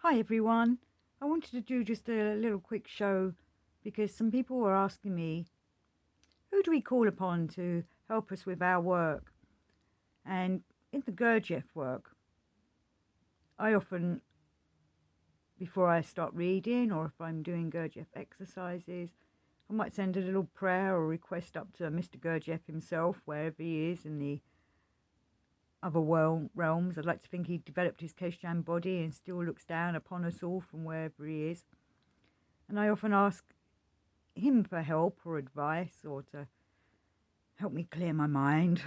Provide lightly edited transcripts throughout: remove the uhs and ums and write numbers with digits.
Hi everyone. I wanted to do just a little quick show because some people were asking me, who do we call upon to help us with our work? And in the Gurdjieff work, I often, before I start reading or if I'm doing Gurdjieff exercises, I might send a little prayer or request up to Mr. Gurdjieff himself, wherever he is in the other realms. I'd like to think he developed his Keshan body and still looks down upon us all from wherever he is. And I often ask him for help or advice or to help me clear my mind.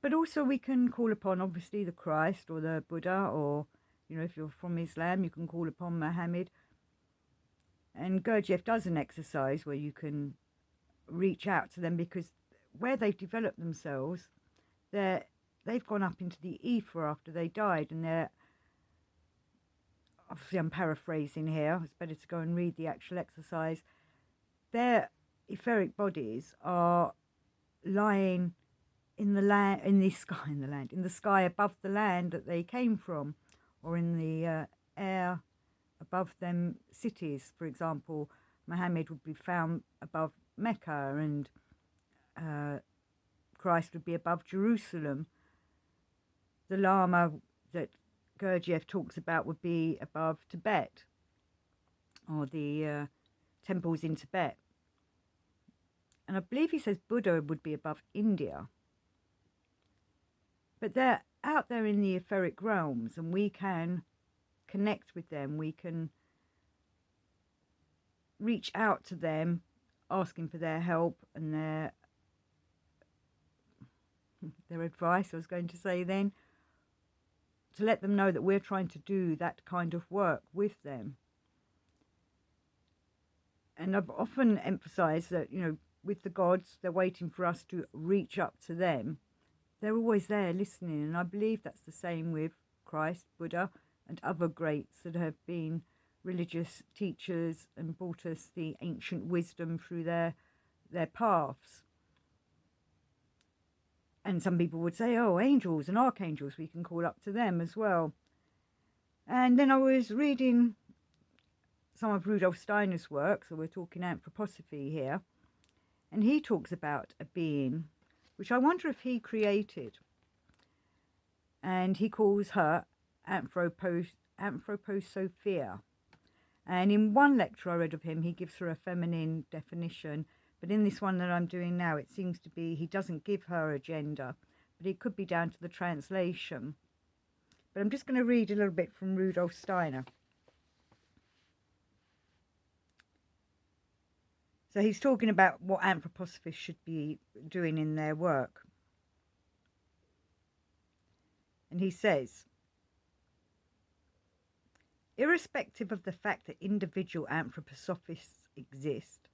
But also we can call upon obviously the Christ or the Buddha, or if you're from Islam you can call upon Muhammad. And Gurdjieff does an exercise where you can reach out to them, because where they've developed themselves, they've gone up into the ether after they died, and they're, obviously I'm paraphrasing here, it's better to go and read the actual exercise. Their etheric bodies are lying in the land, in the sky above the land that they came from, or in the air above them cities. For example, Muhammad would be found above Mecca, and Christ would be above Jerusalem. The Lama that Gurdjieff talks about would be above Tibet, or the temples in Tibet. And I believe he says Buddha would be above India. But they're out there in the etheric realms, and we can connect with them. We can reach out to them, asking for their help and their advice, I was going to say then, to let them know that we're trying to do that kind of work with them. And I've often emphasized that, with the gods, they're waiting for us to reach up to them. They're always there listening, and I believe that's the same with Christ, Buddha, and other greats that have been religious teachers and brought us the ancient wisdom through their paths. And some people would say, oh, angels and archangels, we can call up to them as well. And then I was reading some of Rudolf Steiner's work, so we're talking anthroposophy here, and he talks about a being which I wonder if he created, and he calls her Anthroposophia. And in one lecture I read of him, he gives her a feminine definition, but in this one that I'm doing now, it seems to be he doesn't give her a gender, but it could be down to the translation. But I'm just going to read a little bit from Rudolf Steiner. So he's talking about what anthroposophists should be doing in their work. And he says, irrespective of the fact that individual anthroposophists exist,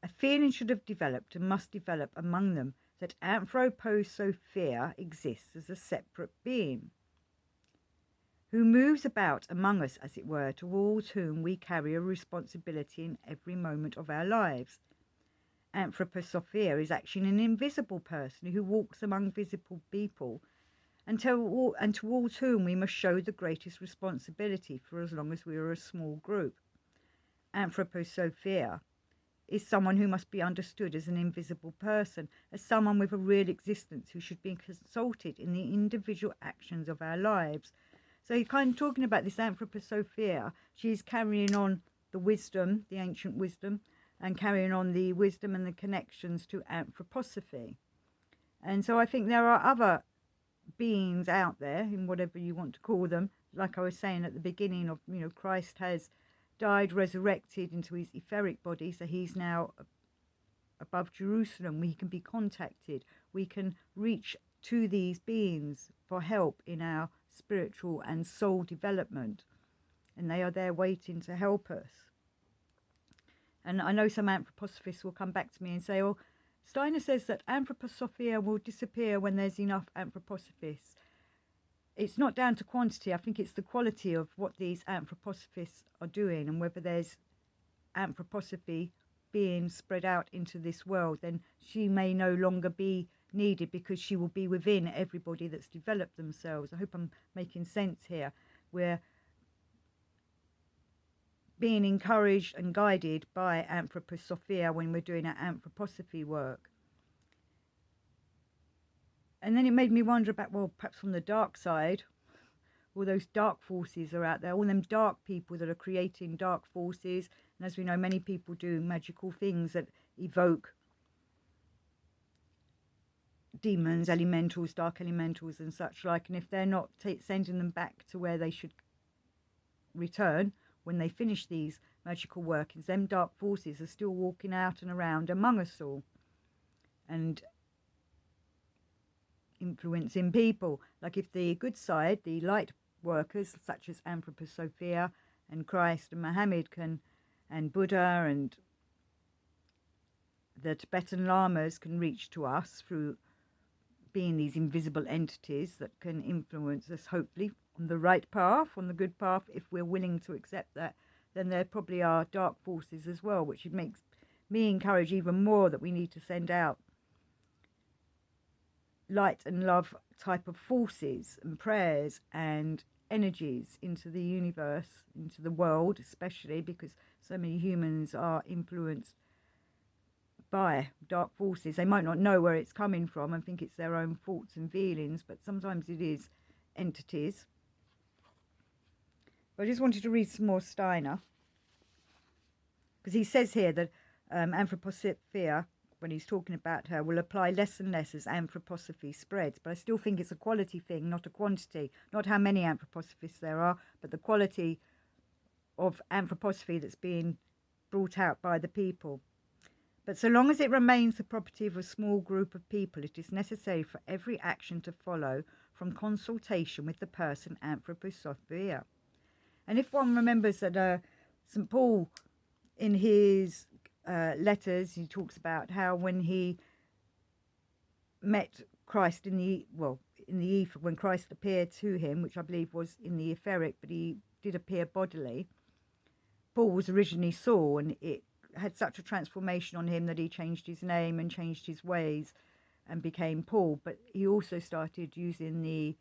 a feeling should have developed and must develop among them that Anthroposophia exists as a separate being, who moves about among us, as it were, towards whom we carry a responsibility in every moment of our lives. Anthroposophia is actually an invisible person who walks among visible people, and towards whom we must show the greatest responsibility for as long as we are a small group. Anthroposophia is someone who must be understood as an invisible person, as someone with a real existence who should be consulted in the individual actions of our lives. So he's kind of talking about this Anthroposophia. She's carrying on the wisdom, the ancient wisdom, and carrying on the wisdom and the connections to anthroposophy. And so I think there are other beings out there, in whatever you want to call them. Like I was saying at the beginning of, Christ has died, resurrected into his etheric body, so he's now above Jerusalem. We can be contacted. We can reach to these beings for help in our spiritual and soul development, and they are there waiting to help us. And I know some anthroposophists will come back to me and say, oh, Steiner says that anthroposophia will disappear when there's enough anthroposophists. It's not down to quantity. I think it's the quality of what these anthroposophists are doing, and whether there's anthroposophy being spread out into this world, then she may no longer be needed because she will be within everybody that's developed themselves. I hope I'm making sense here. we're being encouraged and guided by Anthroposophia when we're doing our anthroposophy work. And then it made me wonder about, well, perhaps from the dark side, all those dark forces are out there, all them dark people that are creating dark forces. And as we know, many people do magical things that evoke demons, elementals, dark elementals and such like. And if they're not sending them back to where they should return when they finish these magical workings, them dark forces are still walking out and around among us all and influencing people. Like if the good side, the light workers such as Anthroposophia and Christ and Muhammad and Buddha and the Tibetan lamas can reach to us through being these invisible entities that can influence us, hopefully on the right path, on the good path, if we're willing to accept that, then there probably are dark forces as well, which it makes me encourage even more that we need to send out light and love type of forces and prayers and energies into the universe, into the world, especially because so many humans are influenced by dark forces. They might not know where it's coming from and think it's their own thoughts and feelings, but sometimes it is entities. But I just wanted to read some more Steiner, because he says here that Anthroposophia, when he's talking about her, will apply less and less as anthroposophy spreads. But I still think it's a quality thing, not a quantity. Not how many anthroposophists there are, but the quality of anthroposophy that's being brought out by the people. But so long as it remains the property of a small group of people, it is necessary for every action to follow from consultation with the person Anthroposophia. And if one remembers that St. Paul, in his letters, he talks about how when he met Christ in the ether, when Christ appeared to him, which I believe was in the etheric, but he did appear bodily. Paul was originally Saul, and it had such a transformation on him that he changed his name and changed his ways and became Paul. But he also started using the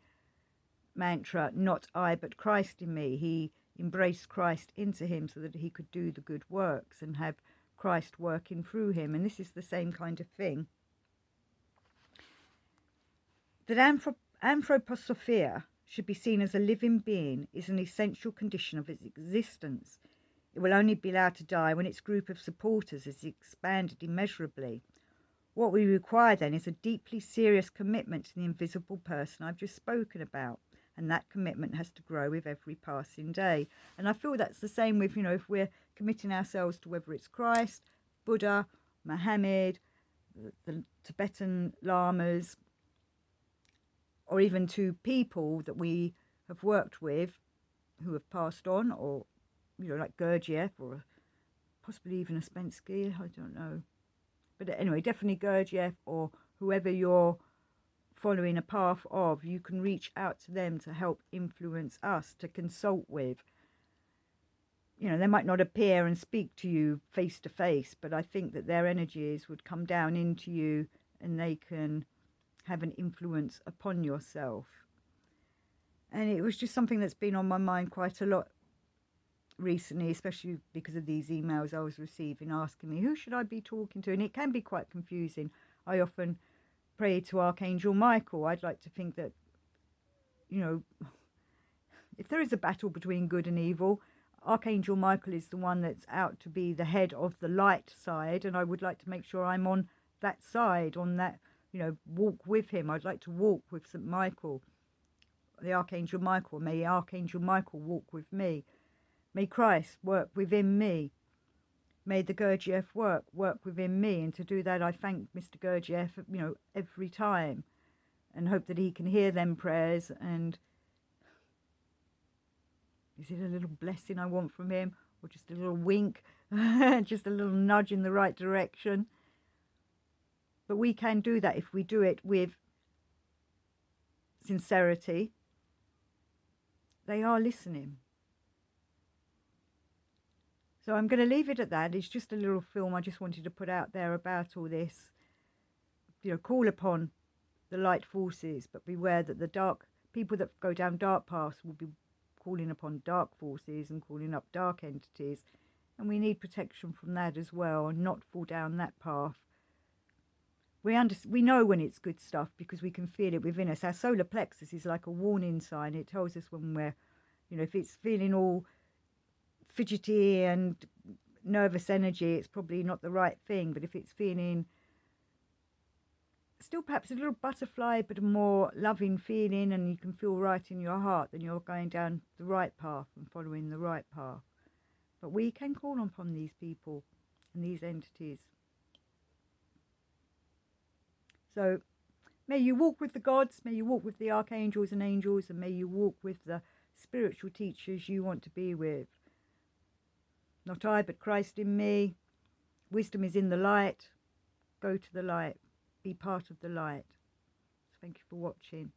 mantra, not I, but Christ in me. He embraced Christ into him so that he could do the good works and have Christ working through him. And this is the same kind of thing. That Anthroposophia should be seen as a living being is an essential condition of its existence. It will only be allowed to die when its group of supporters is expanded immeasurably. What we require then is a deeply serious commitment to the invisible person I've just spoken about, and that commitment has to grow with every passing day. And I feel that's the same with, if we're committing ourselves to whether it's Christ, Buddha, Muhammad, the Tibetan lamas, or even to people that we have worked with who have passed on, or like Gurdjieff, or possibly even Ouspensky, I don't know. But anyway, definitely Gurdjieff, or whoever you're following a path of, you can reach out to them to help influence us, to consult with. They might not appear and speak to you face to face, but I think that their energies would come down into you and they can have an influence upon yourself. And it was just something that's been on my mind quite a lot recently, especially because of these emails I was receiving asking me, who should I be talking to? And it can be quite confusing. I often pray to Archangel Michael. I'd like to think that, if there is a battle between good and evil, Archangel Michael is the one that's out to be the head of the light side, and I would like to make sure I'm on that side, on that, walk with him. I'd like to walk with St. Michael, the Archangel Michael. May Archangel Michael walk with me. May Christ work within me. May the Gurdjieff work within me. And to do that, I thank Mr. Gurdjieff, every time, and hope that he can hear them prayers. And is it a little blessing I want from him, or just a little wink, just a little nudge in the right direction? But we can do that if we do it with sincerity. They are listening. So I'm going to leave it at that. It's just a little film I just wanted to put out there about all this. Call upon the light forces, but beware that the dark people that go down dark paths will be calling upon dark forces and calling up dark entities. And we need protection from that as well, and not fall down that path. We know when it's good stuff because we can feel it within us. Our solar plexus is like a warning sign. It tells us when we're, if it's feeling all fidgety and nervous energy, it's probably not the right thing. But if it's feeling still perhaps a little butterfly, but a more loving feeling, and you can feel right in your heart, then you're going down the right path and following the right path. But we can call upon these people and these entities. So may you walk with the gods, may you walk with the archangels and angels, and may you walk with the spiritual teachers you want to be with. Not I, but Christ in me. Wisdom is in the light. Go to the light. Be part of the light. Thank you for watching.